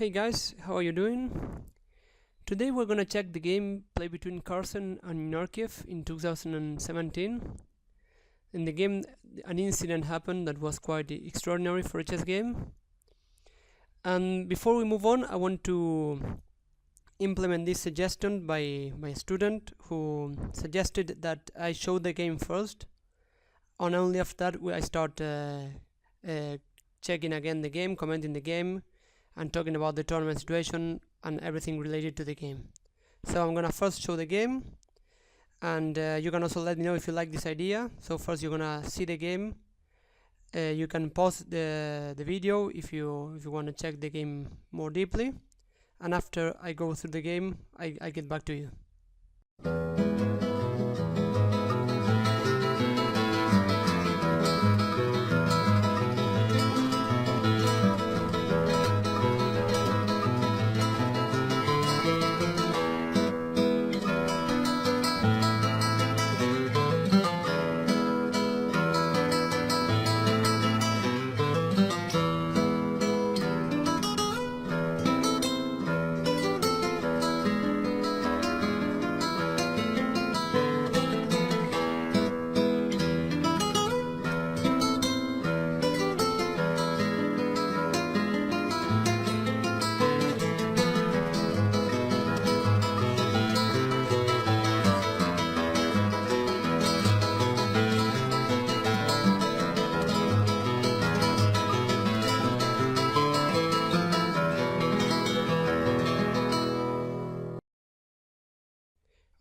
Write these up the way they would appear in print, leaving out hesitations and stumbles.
Hey guys, how are you doing? Today we're gonna check the game play between Carlsen and Inarkiev in 2017. In the game, an incident happened that was quite extraordinary for a chess game. And before we move on, I want to implement this suggestion by my student who suggested that I show the game first, and only after that I start checking again the game, commenting the game, and talking about the tournament situation and everything related to the game. So I'm gonna first show the game, and you can also let me know if you like this idea. So first you're gonna see the game. You can pause the video if you want to check the game more deeply, and after I go through the game I get back to you.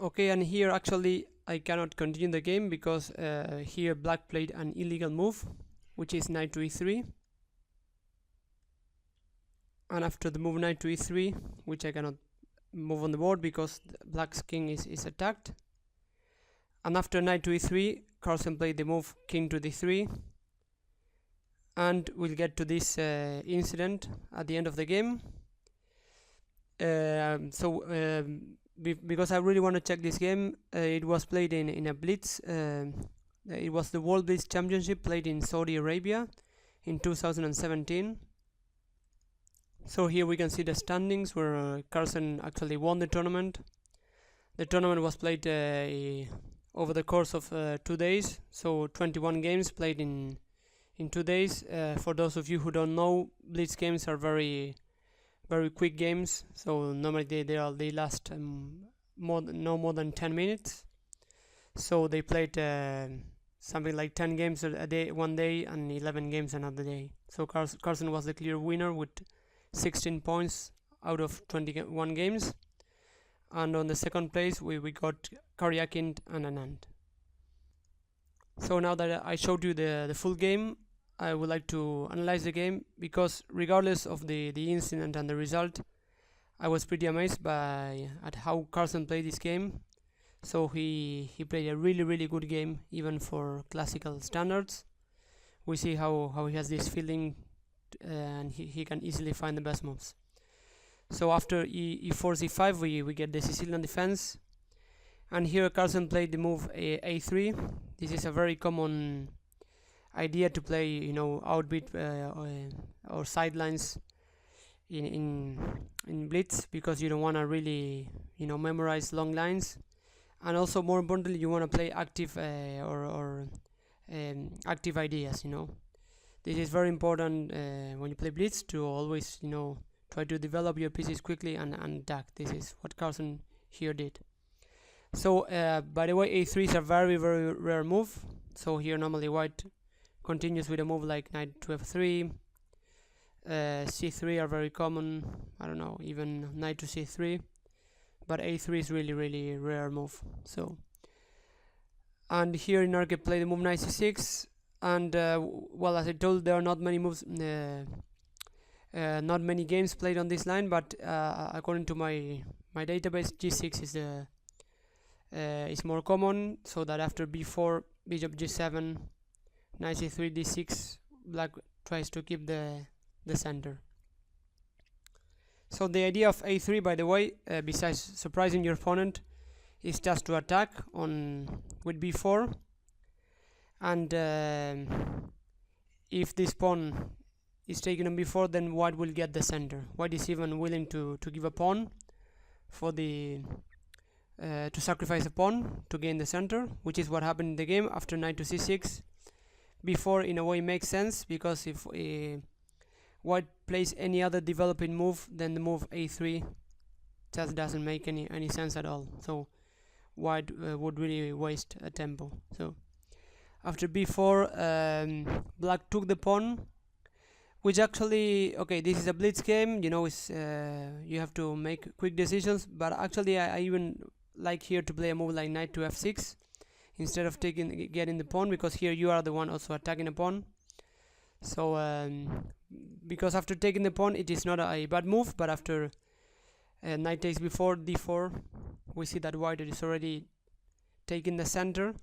Okay, and here actually I cannot continue the game because here black played an illegal move, which is knight to e3, and after the move knight to e3, which I cannot move on the board because black's king is attacked, and after knight to e3 Carlsen played the move king to d3, and we'll get to this incident at the end of the game. Because I really want to check this game, it was played in a Blitz. It was the World Blitz Championship played in Saudi Arabia in 2017. So here we can see the standings where Carlsen actually won the tournament. The tournament was played over the course of 2 days, so 21 games played in 2 days. For those of you who don't know, Blitz games are very quick games, so normally they last no more than 10 minutes. So they played something like 10 games a day, one day, and 11 games another day. So Carlsen was the clear winner with 16 points out of 21 games, and on the second place we got Karyakin and Anand. So now that I showed you the full game, I would like to analyze the game, because regardless of the incident and the result, I was pretty amazed at how Carlsen played this game. So he played a really good game, even for classical standards. We see how he has this feeling, and he can easily find the best moves. So after e4 c5 we get the Sicilian Defense, and here Carlsen played the move a3. This is a very common idea to play, outbeat or sidelines in Blitz, because you don't want to really memorize long lines, and also more importantly you want to play active active ideas. This is very important when you play Blitz, to always try to develop your pieces quickly and attack. This is what Carlsen here did. So by the way, a3 is a very rare move. So here normally white continues with a move like knight to f3, c3 are very common. I don't know, even knight to c3, but a3 is really rare move. So, and here Inarkiev played the move knight c6, and well, as I told, there are not many moves, not many games played on this line, but according to my database, g6 is more common. So that after b4, bishop g7, knight c3, d6, black tries to keep the center. So the idea of a3, by the way, besides surprising your opponent, is just to attack with b4, and if this pawn is taken on b4, then white will get the center. White is even willing to give a pawn for the to sacrifice a pawn to gain the center, which is what happened in the game after knight to c6. b4 in a way makes sense, because if white plays any other developing move, then the move a3 just doesn't make any sense at all. So white would really waste a tempo. So after b4, black took the pawn, which actually, okay, this is a blitz game, you know, it's you have to make quick decisions, but actually I even like here to play a move like knight to f6 instead of getting the pawn, because here you are the one also attacking a pawn. So because after taking the pawn it is not a bad move, but after knight takes b4, d4, we see that white is already taking the center,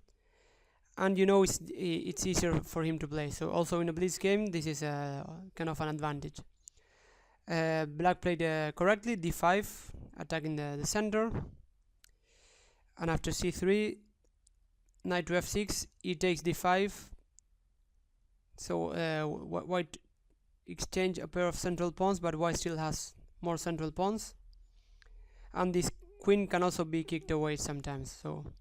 and you know it's easier for him to play. So also in a blitz game this is kind of an advantage. Black played correctly, d5, attacking the center, and after c3, knight to f6, e takes d5. So white exchange a pair of central pawns, but white still has more central pawns, and this queen can also be kicked away sometimes. So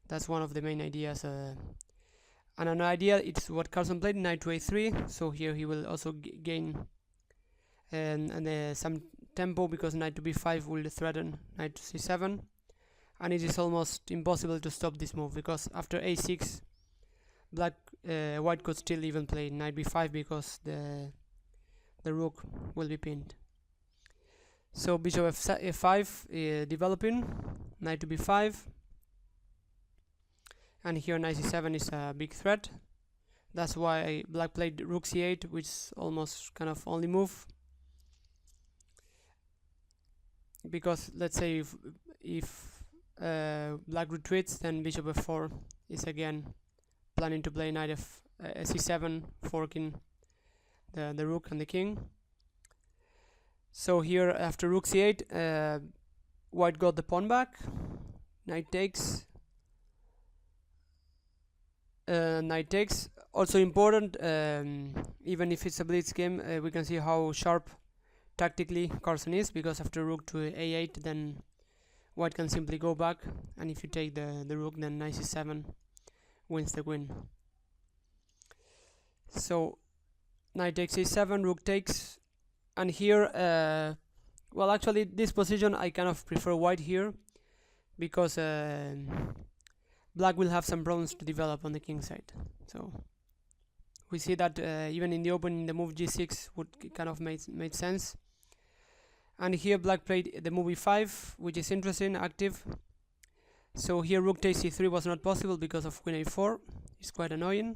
that's one of the main ideas. And an idea, it's what Carlsen played, knight to a3. So here he will also gain some tempo, because knight to b5 will threaten knight to c7, and it is almost impossible to stop this move, because after a6, white could still even play knight b5, because the rook will be pinned. So bishop f5 developing, knight to b5, and here knight c7 is a big threat. That's why black played rook c8, which is almost kind of only move, because let's say if black retreats, then bishop f4 is again planning to play knight c7, forking the rook and the king. So here after rook c8, white got the pawn back, knight takes, also important, even if it's a blitz game, we can see how sharp tactically Carlsen is, because after rook to a8, then white can simply go back, and if you take the rook, then knight c7 wins the queen. So knight takes a7, rook takes, and here, well, actually this position I kind of prefer white here, because black will have some problems to develop on the king side. So we see that even in the opening, the move g6 would kind of made sense. And here black played the move e5, which is interesting, active. So here rook takes c3 was not possible because of queen a4. It's quite annoying.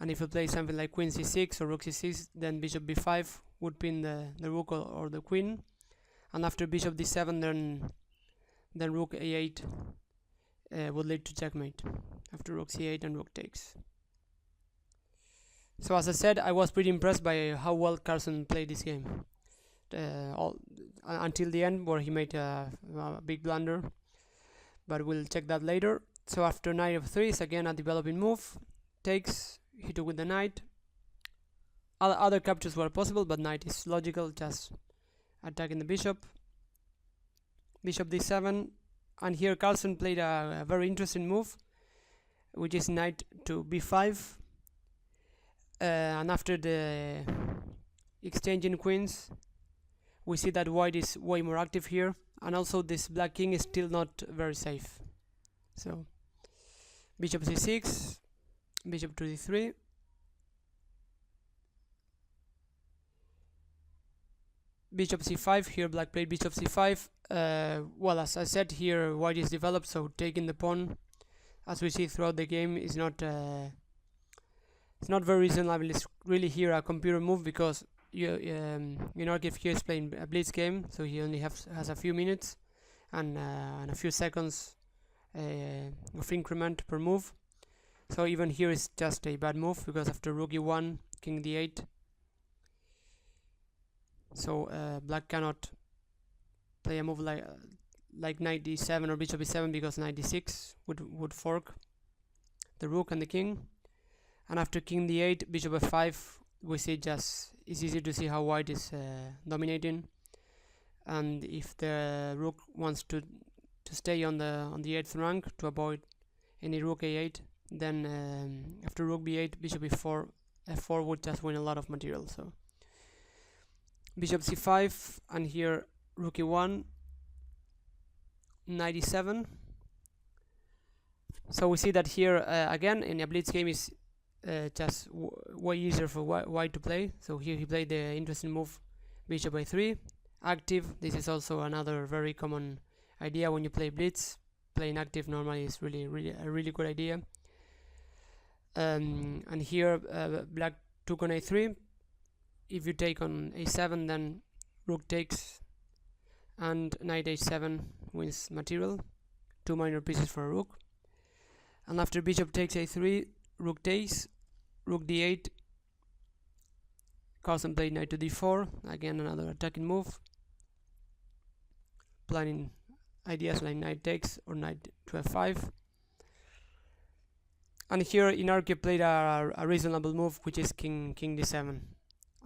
And if you play something like queen c6 or rook c6, then bishop b5 would pin the rook or the queen. And after bishop d7, then rook a8 would lead to checkmate after rook c8 and rook takes. So as I said, I was pretty impressed by how well Carlsen played this game. Until the end, where he made a big blunder, but we'll check that later. So after knight f3 is again a developing move, takes, he took with the knight. Other captures were possible, but knight is logical, just attacking the bishop. Bishop d7, and here Carlsen played a very interesting move, which is knight to b5, and after the exchanging queens, we see that white is way more active here, and also this black king is still not very safe. So bishop c6, bishop to d3, bishop c5. Here black played bishop c5. Well, as I said, here white is developed, so taking the pawn, as we see throughout the game, is not it's not very reasonable. It's really here a computer move, because Inarkiev here is playing a blitz game, so he only has a few minutes and a few seconds of increment per move. So even here is just a bad move, because after rook e1, king d8, so black cannot play a move like knight d7 or bishop e7, because knight d6 would fork the rook and the king. And after king d8, bishop f5 we see just it's easy to see how white is dominating, and if the rook wants to stay on the 8th rank to avoid any rook a8, then after rook b8, bishop e4, f4 would just win a lot of material. So bishop c5, and here rook e1, knight e7. So we see that here again in a blitz game is just way easier for white to play. So here he played the interesting move bishop a3 active. This is also another very common idea when you play blitz. Playing active normally is a really good idea. And here black took on a3. If you take on a7, then rook takes, and knight h7 wins material, 2 minor pieces for a rook. And after bishop takes a3, rook takes, rook d8, Carlsen played knight to d4, again another attacking move, planning ideas like knight takes or knight to f5. And here Inarkiev played a reasonable move, which is king d7.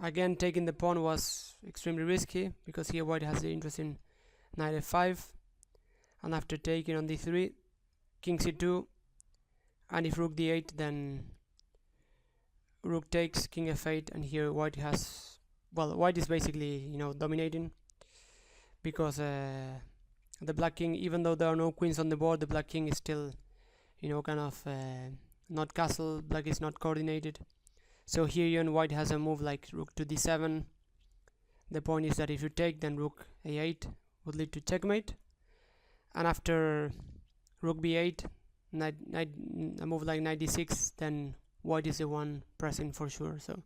Again, taking the pawn was extremely risky because here white has the interesting knight f5, and after taking on d3, king c2, and if rook d8, then rook takes, king f8, and here white has, well, white is basically dominating because the black king, even though there are no queens on the board, the black king is still kind of not castle. Black is not coordinated. So here even white has a move like rook to d7. The point is that if you take, then rook a8 would lead to checkmate, and after rook b8, a move like knight d6, then white is the one pressing for sure. So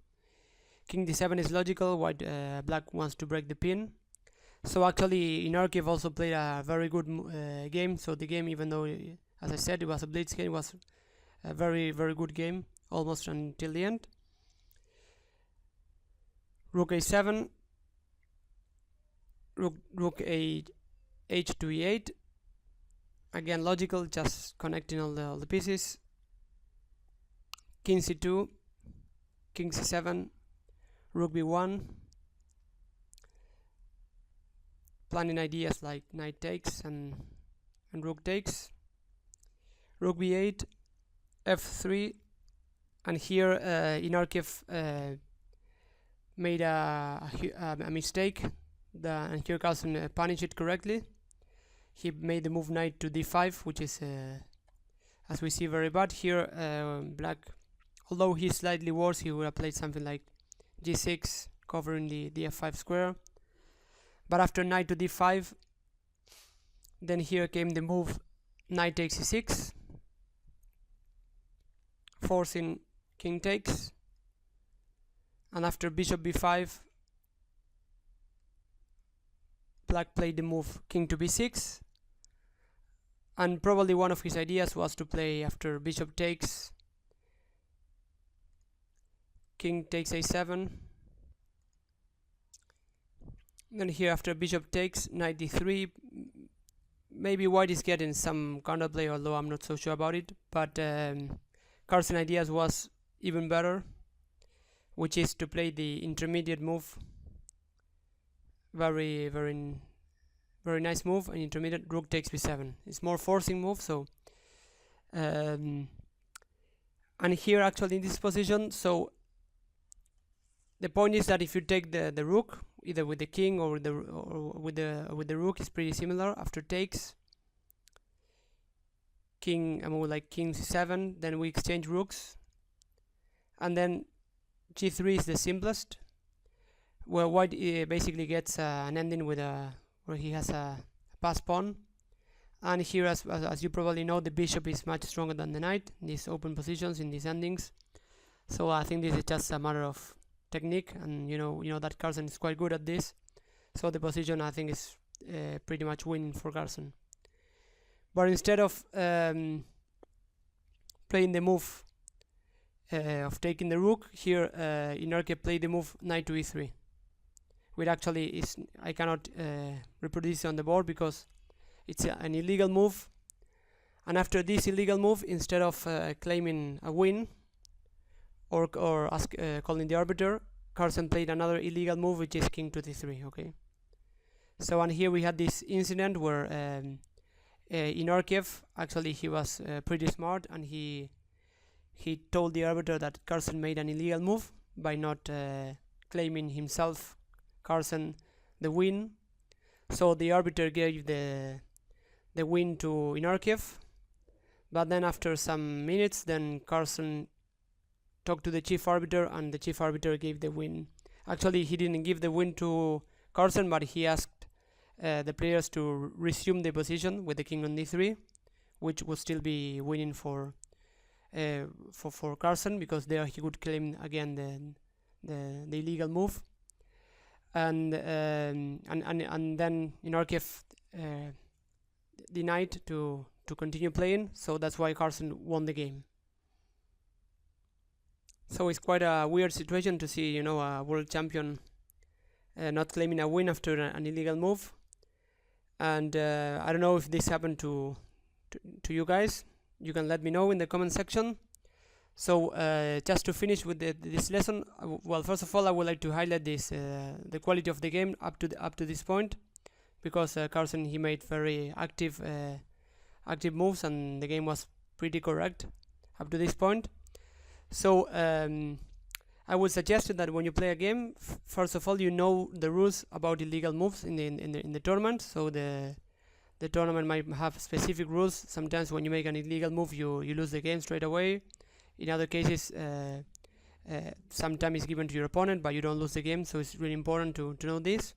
king d7 is logical. White black wants to break the pin. So actually Inarkiev also played a very good game. So the game, even though as I said it was a blitz game, was a very good game almost until the end. Rook a7, rook a h to e8, again logical, just connecting all the pieces. King c2, king c7, rook b1, planning ideas like knight takes and rook takes, rook b8, f3, and here Inarkiev made a mistake, and here Carlsen punished it correctly. He made the move knight to d5, which is as we see very bad. Here black, although he's slightly worse, he would have played something like g6 covering the f5 square. But after knight to d5, then here came the move knight takes e6, forcing king takes, and after bishop b5, black played the move king to b6, and probably one of his ideas was to play after bishop takes, king takes a7, then here after bishop takes, knight d3. Maybe white is getting some counterplay, although I'm not so sure about it, but Carlsen ideas was even better, which is to play the intermediate move. Very nice move, an intermediate rook takes b7. It's more forcing move. So and here actually in this position, so the point is that if you take the rook, either with the king or with the rook, is pretty similar. After takes, king, a move like king c7, then we exchange rooks, and then g3 is the simplest, where white basically gets an ending with where he has a pass pawn, and here as you probably know, the bishop is much stronger than the knight in these open positions, in these endings. So I think this is just a matter of technique, and you know that Carlsen is quite good at this. So the position I think is pretty much winning for Carlsen. But instead of playing the move of taking the rook, here Inarkiev played the move knight to e3, which actually is, I cannot reproduce it on the board because it's an illegal move. And after this illegal move, instead of claiming a win, or calling the arbiter, Carlsen played another illegal move, which is king to d3. Okay. So, and here we had this incident where Inarkiev, actually he was pretty smart, and he told the arbiter that Carlsen made an illegal move by not claiming himself, Carlsen, the win. So the arbiter gave the win to Inarkiev, but then after some minutes, then Carlsen talked to the chief arbiter, and the chief arbiter gave the win. Actually, he didn't give the win to Carlsen, but he asked the players to resume the position with the king on d3, which would still be winning for Carlsen, because there he could claim again the illegal move, and then Inarkiev denied to continue playing, so that's why Carlsen won the game. So it's quite a weird situation to see, a world champion not claiming a win after an illegal move. And I don't know if this happened to you guys. You can let me know in the comment section. So just to finish with this lesson, well, first of all, I would like to highlight this the quality of the game up to this point, because Carlsen, he made very active moves, and the game was pretty correct up to this point. So I would suggest that when you play a game, first of all, you know the rules about illegal moves in the tournament. So the tournament might have specific rules. Sometimes when you make an illegal move, you lose the game straight away. In other cases, some time is given to your opponent, but you don't lose the game. So it's really important to know this.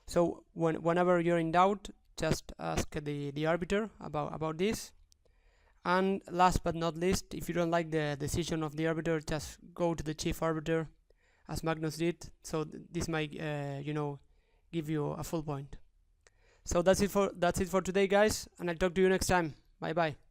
So whenever you're in doubt, just ask the arbiter about this. And last but not least, if you don't like the decision of the arbiter, just go to the chief arbiter, as Magnus did. So this might give you a full point. So that's it for today, guys, and I'll talk to you next time. Bye bye.